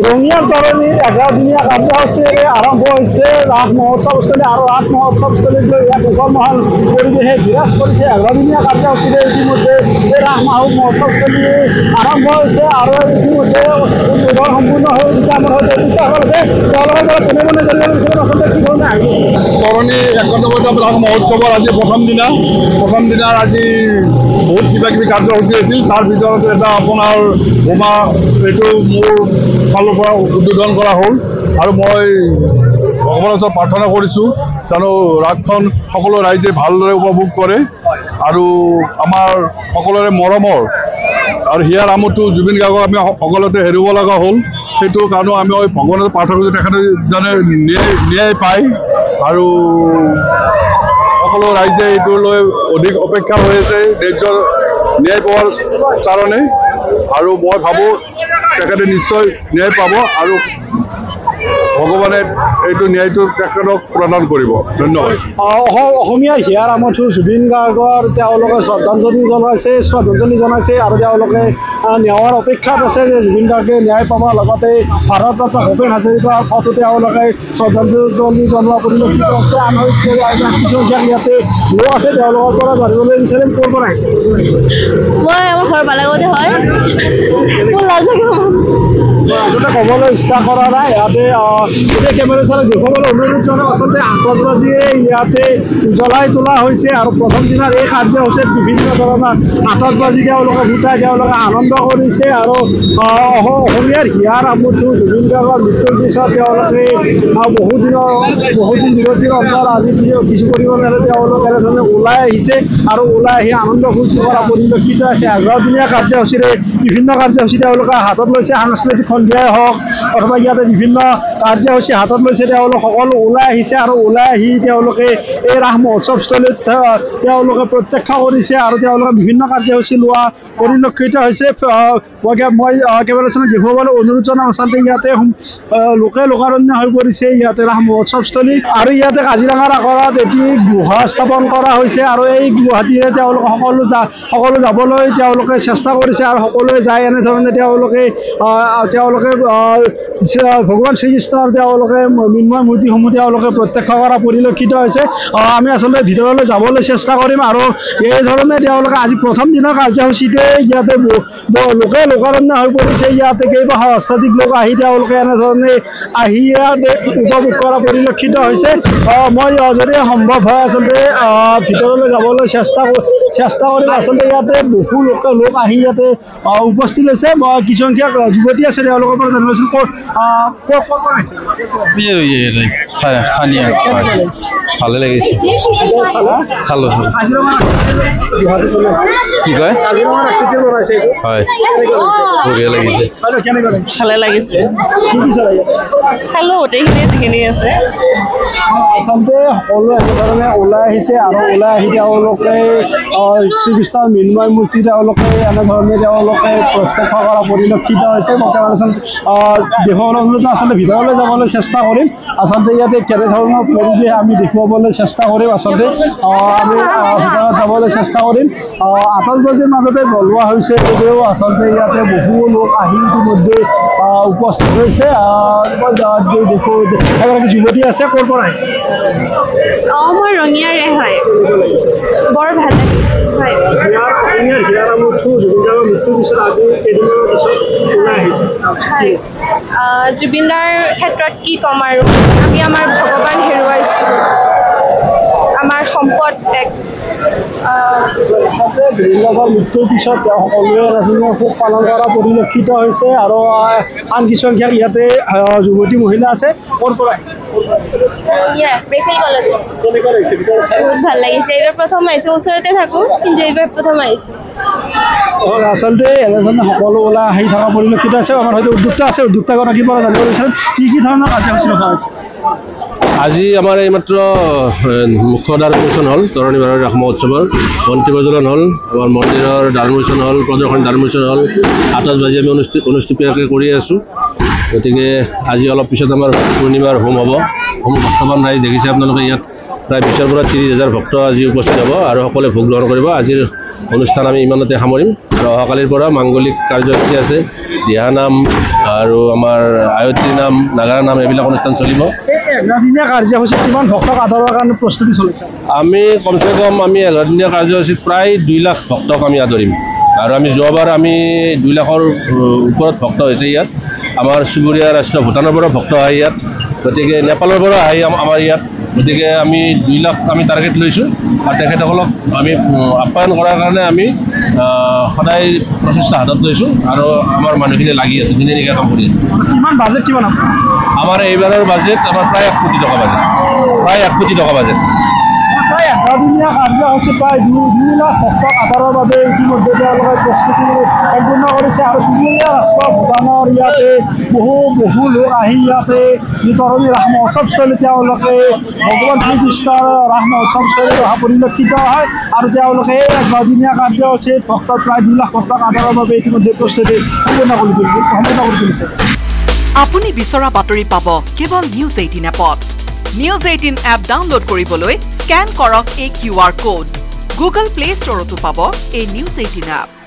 ৰঙিয়াৰ তৰণীৰ 11 দিনীয়া কাৰ্যসূচীৰে আৰম্ভ হৈছে ৰাস মহোৎসৱস্থলী আৰু ৰাস মহোৎসৱস্থলীত লৈ ইয়াত উখল-মাখল পৰিৱেশে বিৰাজ কৰিছে। 11 দিনীয়া কাৰ্যসূচীৰে ইতিমধ্যে এই ৰাস মহোৎসৱস্থলী আৰম্ভ হৈছে আৰু ইতিমধ্যে উদ্বোধন সম্পূৰ্ণ হৈ উঠিছে। আমাৰ সৈতে তেওঁলোকৰ পৰা কোনে কোনে জানিব বিচাৰিম আচলতে কি ধৰণে আহিব। তৰণী 91তম ৰাস মহোৎসৱৰ আজি প্ৰথম দিনাৰ আজি বহুত কিবা-কিবি কাৰ্যসূচী আছিল। তাৰ ভিতৰত এটা আপোনাৰ বোমা এইটো মোৰ ফালৰ পৰা উদ্বোধন কৰা হ'ল আৰু মই ভগৱানৰ ওচৰত প্ৰাৰ্থনা কৰিছোঁ জানো ৰাসখন সকলো ৰাইজে ভালদৰে উপভোগ কৰে আৰু আমাৰ সকলোৰে মৰমৰ আৰু হিয়াৰ আমঠু জুবিন গাৰ্গক আমি সকলোতে হেৰুৱাব লগা হ'ল। সেইটো কাৰণেও আমি ভগৱানৰ প্ৰাৰ্থনা কৰিছোঁ তেখেতে যেনে ন্যায় পায় আৰু সকলো ৰাইজে এইটো লৈ অধিক অপেক্ষা হৈ আছে ন্যায্য ন্যায় পোৱাৰ কাৰণে আৰু মই ভাবোঁ তেখেতে নিশ্চয় ন্যায় পাব আৰু ভগৱানে এইটো ন্যায়টো তেখেতক প্ৰদান কৰিব। ধন্যবাদ। অসমীয়াৰ হিয়াৰ আমঠু জুবিন গাৰ্গৰ তেওঁলোকে শ্ৰদ্ধাঞ্জলি জনাইছে আৰু তেওঁলোকে ন্যায়ৰ অপেক্ষাত আছে যে জুবিন গাৰ্গে ন্যায় পাব। লগতে ভাৰতৰত্ন ভূপেন হাজৰিকাৰ ফটো তেওঁলোকে শ্ৰদ্ধাঞ্জলি জনোৱা পৰিলক্ষিত আছে। আন কিছুসংখ্যক ইয়াতে লোক আছে তেওঁলোকৰ পৰা জানিবলৈ বিচাৰিম ক'ৰ পৰা আহিছে। মই আমাৰ ঘৰৰ বালাগতে হয়। মোৰ লাজ লাগে আচলতে ক'বলৈ ইচ্ছা কৰা নাই। ইয়াতে এতিয়া কেমেৰা চালে দেখুৱাবলৈ অনুৰোধ জনাওঁ। আচলতে আতচবাজীয়ে ইয়াতে জ্বলাই তোলা হৈছে আৰু প্ৰথম দিনাৰ এই কাৰ্যসূচীত বিভিন্ন ধৰণৰ আতচবাজী তেওঁলোকে ফুটাই তেওঁলোকে আনন্দ কৰিছে আৰু অসমীয়াৰ হিয়াৰ আমঠু জুবিন গাৰ্গৰ মৃত্যুৰ পিছত তেওঁলোকে বহুদিন বিৰতিৰ অন্তত আজি কিছু পৰিমাণেৰে তেওঁলোকে এনেধৰণে ওলাই আহিছে আৰু ওলাই আহি আনন্দ ফূৰ্তি কৰা পৰিলক্ষিত আছে। 11 দিনীয়া কাৰ্যসূচীৰে বিভিন্ন কাৰ্যসূচী তেওঁলোকে হাতত লৈছে। সাংস্কৃতিক সন্ধিয়াই হওক অথবা ইয়াতে বিভিন্ন কাৰ্যসূচী হাতত লৈছে। তেওঁলোক সকলো ওলাই আহিছে আৰু ওলাই আহি তেওঁলোকে এই ৰাস মহোৎসৱস্থলীত তেওঁলোকে প্ৰত্যক্ষ কৰিছে আৰু তেওঁলোকে বিভিন্ন কাৰ্যসূচী লোৱা পৰিলক্ষিত হৈছে। মই কেমেৰাখনত দেখুৱাবলৈ অনুৰোধ জনাওঁ। আচলতে ইয়াতে লোকে লোকাৰণ্য হৈ পৰিছে ইয়াতে ৰাস মহোৎসৱস্থলী আৰু ইয়াতে কাজিৰঙাৰ আখৰাত এটি গুহা স্থাপন কৰা হৈছে আৰু এই গুৱাহাটীৰে তেওঁলোকে সকলো যাবলৈ তেওঁলোকে চেষ্টা কৰিছে আৰু সকলোৱে যায় এনেধৰণে তেওঁলোকে ভগৱান শ্ৰীকৃষ্ণৰ তেওঁলোকে মৃন্ময় মূৰ্তিসমূহ তেওঁলোকে প্ৰত্যক্ষ কৰা পৰিলক্ষিত হৈছে। আমি আচলতে ভিতৰলৈ যাবলৈ চেষ্টা কৰিম আৰু এই ধৰণে তেওঁলোকে আজি প্ৰথম দিনৰ কাৰ্যসূচীতে ইয়াতে লোকে লোকাৰণ্য হৈ পৰিছে। ইয়াতে কেইবা সহস্ৰাধিক লোক আহি তেওঁলোকে এনেধৰণে আহি ইয়াতে উপভোগ কৰা পৰিলক্ষিত হৈছে। মই যদি সম্ভৱ হয় আচলতে ভিতৰলৈ যাবলৈ চেষ্টা কৰিম। আচলতে ইয়াতে বহু লোক আহি ইয়াতে উপস্থিত হৈছে। কিছুসংখ্যক যুৱতী আছে তেওঁলোকৰ পৰা জানিবচোন স্থানীয় ভালে লাগিছে চালো কি কয় হয় বঢ়িয়া লাগিছে ভালে লাগিছে চালো গোটেইখিনি যিখিনি আছে। আচলতে সকলোৱে এনেধৰণে ওলাই আহিছে আৰু ওলাই আহি তেওঁলোকে শ্ৰীকৃষ্ণৰ মৃন্ময় মূৰ্তি তেওঁলোকে এনেধৰণে তেওঁলোকে প্ৰত্যক্ষ কৰা পৰিলক্ষিত হৈছে। মই দেখুৱাবলৈ অনুৰোধ আচলতে ভিতৰলৈ যাবলৈ চেষ্টা কৰিম। আচলতে ইয়াতে কেনেধৰণৰ পৰিৱেশ আমি দেখুৱাবলৈ চেষ্টা কৰিম। আচলতে আমি ভিতৰত যাবলৈ চেষ্টা কৰিম। আতচবাজীৰ মাজতে জ্বলোৱা হৈছে যদিও আচলতে ইয়াতে বহু লোক আহি ইতিমধ্যে উপস্থিত হৈছে। এগৰাকী যুৱতী আছে ক'ৰ পৰা আহিছে? মই ৰঙিয়াৰে হয়। বৰ ভাল লাগিছে হয়। হিয়াৰ আমঠু জুবিন গাৰ্গৰ মৃত্যুৰ পিছত আজি কেইদিনমানৰ পিছত ওলাই আহিছে। জুবিনদাৰ ক্ষেত্ৰত কি ক'ম আৰু আমি আমাৰ ভগৱান হেৰুৱাইছোঁ। আমাৰ সম্পদ এক মৃত্যুৰ পিছত তেওঁ সকলোৱে শোক পালন কৰা পৰিলক্ষিত হৈছে আৰু আন কিছুসংখ্যক ইয়াতে যুৱতী মহিলা আছে। ক'ৰ পৰা বহুত ভাল লাগিছে। এইবাৰ প্ৰথম আহিছোঁ, ওচৰতে থাকোঁ কিন্তু এইবাৰ প্ৰথম আহিছোঁ। আচলতে এনেধৰণে সকলো ওলাই আহি থকা পৰিলক্ষিত আছে। আমাৰ হয়তো উদ্যোক্তাগৰাকীৰ পৰা জানিব বিচাৰিম কি ধৰণৰ কাৰ্যসূচী ৰখা হৈছে। আজি আমাৰ এইমাত্ৰ মুখ্য দ্বাৰ উন্মোচন হ'ল তৰণী বাৰৰ ৰাস মহোৎসৱৰ বন্তি প্ৰজ্বলন হ'ল, আমাৰ মন্দিৰৰ দ্বাৰ উন্মোচন হ'ল, প্ৰদৰ্শনী দ্বাৰ উন্মোচন হ'ল, আতচবাজি আমি অনুষ্ঠিতভাৱে কৰি আছোঁ। গতিকে আজি অলপ পিছত আমাৰ পূৰ্ণিমাৰ হোম হ'ব। ভক্তবান ৰাইজ দেখিছে আপোনালোকে ইয়াত প্ৰায় 20,000 পৰা 30,000 ভক্ত আজি উপস্থিত হ'ব আৰু সকলোৱে ভোগ গ্ৰহণ কৰিব। আজিৰ অনুষ্ঠান আমি ইমানতে সামৰিম আৰু অহাকালিৰ পৰা মাংগলিক কাৰ্যসূচী আছে দিহানাম আৰু আমাৰ আয়ত্ৰী নাম নাগাৰা নাম এইবিলাক অনুষ্ঠান চলিব এঘাৰদিনীয়া কাৰ্যসূচীত কিমান ভক্তক আদৰৰ কাৰণে প্ৰস্তুতি চলিছে আমি কমচে কম আমি 11দিনীয়া কাৰ্যসূচীত প্ৰায় 2 লাখ ভক্তক আমি আদৰিম আৰু আমি যোৱাবাৰ আমি 2 লাখৰ ওপৰত ভক্ত হৈছে ইয়াত আমাৰ চুবুৰীয়া ৰাষ্ট্ৰ ভূটানৰ পৰা ভক্ত আহে ইয়াত গতিকে নেপালৰ পৰা আহে আমাৰ ইয়াত গতিকে আমি 2 লাখ আমি টাৰ্গেট লৈছোঁ আৰু তেখেতসকলক আমি আপ্যায়ন কৰাৰ কাৰণে আমি সদায় প্ৰচেষ্টা হাতত লৈছোঁ আৰু আমাৰ মানুহখিনি লাগি আছে দিনে নিশা কাম কৰি আছে কিমান বাজেট কিমান আমাৰ এইবাৰৰ বাজেট আমাৰ প্ৰায় 1 কোটি টকা বাজেট প্ৰায় 1 কোটি টকা বাজেট প্ৰায় 11দিনীয়া কাৰ্যসূচী প্ৰায় 2 লাখ ভক্তক আদৰৰ বাবে ইতিমধ্যে তেওঁলোকে প্ৰস্তুতি সম্পূৰ্ণ কৰিছে আৰু চুবুৰীয়া ৰাষ্ট্ৰ ভূটানৰ ইয়াতে বহু লোক আহি ইয়াতে যি তৰণী ৰাস মহোৎসৱস্থলী তেওঁলোকে ভগৱান শ্ৰীকৃষ্ণৰ ৰাস মহোৎসৱস্থলীত অহা পৰিলক্ষিত হয় আৰু তেওঁলোকে 11দিনীয়া কাৰ্যসূচীত ভক্তক প্ৰায় 2 লাখ ভক্তক আদৰৰ বাবে ইতিমধ্যে প্ৰস্তুতি সম্পূৰ্ণ কৰি তুলিছে আপুনি বিচৰা বাতৰি পাব কেৱল নিউজ 18 এপত নিউজ 18 এপ ডাউনলোড কৰিবলৈ স্ক্যান কৰক এই QR কোড গুগল প্লে ষ্টৰতো পাব এই নিউজ 18 এপ